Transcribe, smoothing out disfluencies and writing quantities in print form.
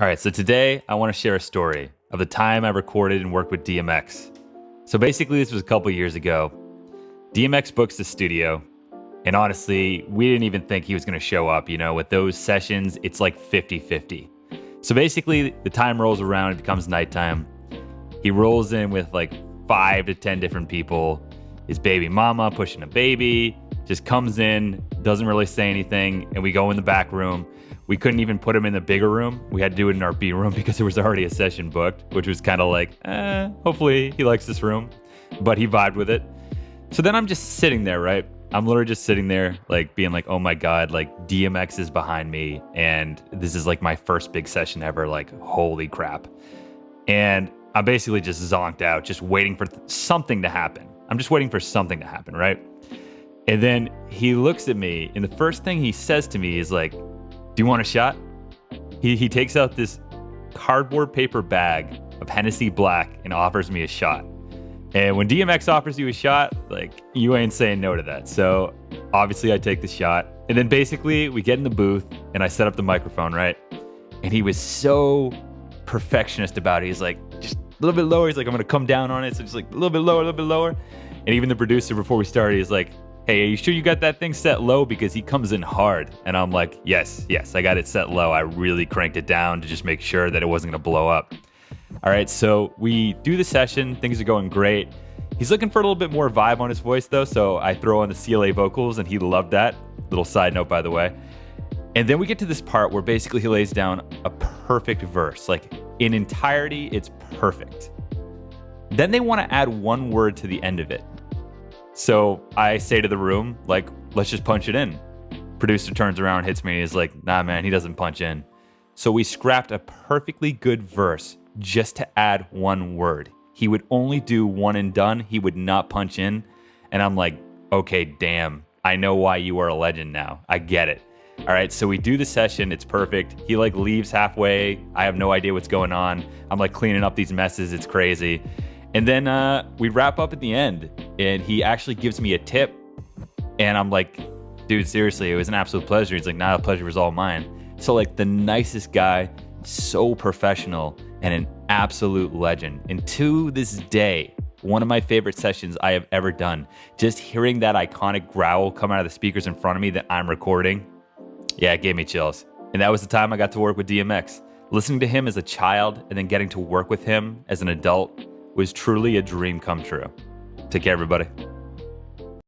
All right, so today I want to share a story of the time I recorded and worked with DMX. So basically, this was a couple years ago. DMX books the studio, and honestly, we didn't even think he was going to show up. You know, with those sessions, it's like 50-50. So basically, the time rolls around, it becomes nighttime. He rolls in with like 5 to 10 different people. His baby mama pushing a baby, just comes in, doesn't really say anything, and we go in the back room. We couldn't even put him in the bigger room. We had to do it in our B room because there was already a session booked, which was kind of like, hopefully he likes this room. But he vibed with it. So then I'm just sitting there, right? I'm literally just sitting there, like being like, oh my God, like DMX is behind me. And this is like my first big session ever. Like, holy crap. And I'm basically just zonked out, just waiting for something to happen. I'm just waiting for something to happen, right? And then he looks at me, and the first thing he says to me is like, do you want a shot? He takes out this cardboard paper bag of Hennessy Black and offers me a shot. And when DMX offers you a shot, like, you ain't saying no to that. So obviously I take the shot. And then basically we get in the booth and I set up the microphone, right? And he was so perfectionist about it. He's like, just a little bit lower. He's like, I'm going to come down on it. So just like a little bit lower, a little bit lower. And even the producer before we started, he's like, hey, are you sure you got that thing set low? Because he comes in hard. And I'm like, yes, I got it set low. I really cranked it down to just make sure that it wasn't going to blow up. All right, so we do the session. Things are going great. He's looking for a little bit more vibe on his voice, though. So I throw on the CLA vocals, and he loved that. Little side note, by the way. And then we get to this part where basically he lays down a perfect verse. Like, in entirety, it's perfect. Then they want to add one word to the end of it. So I say to the room, like, let's just punch it in. Producer turns around, hits me, and he's like, nah, man, he doesn't punch in. So we scrapped a perfectly good verse just to add one word. He would only do one and done. He would not punch in. And I'm like, okay, damn, I know why you are a legend now. I get it. All right, so we do the session. It's perfect. He like leaves halfway. I have no idea what's going on. I'm like cleaning up these messes. It's crazy. And then we wrap up at the end, and he actually gives me a tip. And I'm like, dude, seriously, it was an absolute pleasure. He's like, nah, the pleasure was all mine. So like the nicest guy, so professional, and an absolute legend. And to this day, one of my favorite sessions I have ever done. Just hearing that iconic growl come out of the speakers in front of me that I'm recording, yeah, it gave me chills. And that was the time I got to work with DMX. Listening to him as a child and then getting to work with him as an adult was truly a dream come true. Take care, everybody.